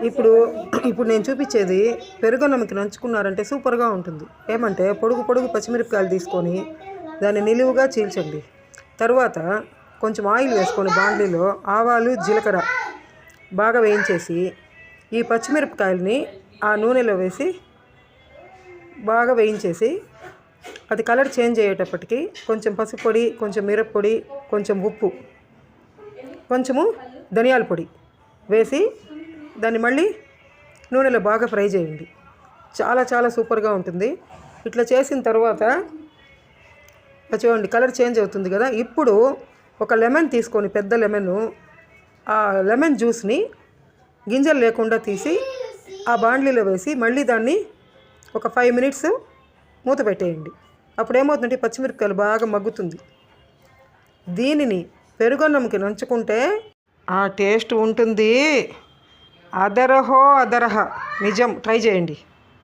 ఇప్పుడు ఇప్పుడు నేను చూపించేది పెరుగన్నంకి నంచుకున్నారంటే సూపర్గా ఉంటుంది. ఏమంటే పొడుగు పొడుగు పచ్చిమిరపకాయలు తీసుకొని దాన్ని నిలువుగా చీల్చండి. తర్వాత కొంచెం ఆయిల్ వేసుకొని బాండ్లీలో ఆవాలు జీలకర్ర బాగా వేయించేసి ఈ పచ్చిమిరపకాయలని ఆ నూనెలో వేసి బాగా వేయించేసి అది కలర్ చేంజ్ అయ్యేటప్పటికి కొంచెం పసుపు పొడి, కొంచెం మిరప్పొడి, కొంచెం ఉప్పు, కొంచెము ధనియాల పొడి వేసి దాన్ని మళ్ళీ నూనెలో బాగా ఫ్రై చేయండి. చాలా చాలా సూపర్గా ఉంటుంది. ఇట్లా చేసిన తర్వాత చూడండి కలర్ చేంజ్ అవుతుంది కదా. ఇప్పుడు ఒక లెమన్ తీసుకొని, పెద్ద లెమను, ఆ లెమన్ జ్యూస్ని గింజలు లేకుండా తీసి ఆ బాండ్లీలో వేసి మళ్ళీ దాన్ని ఒక 5 మినిట్స్ మూత పెట్టేయండి. అప్పుడు ఏమవుతుందంటే పచ్చిమిరపకాయలు బాగా మగ్గుతుంది. దీనిని పెరుగన్నంకి నంచుకుంటే ఆ టేస్ట్ ఉంటుంది. అదరహో అదరహ, నిజం. ట్రై చేయండి.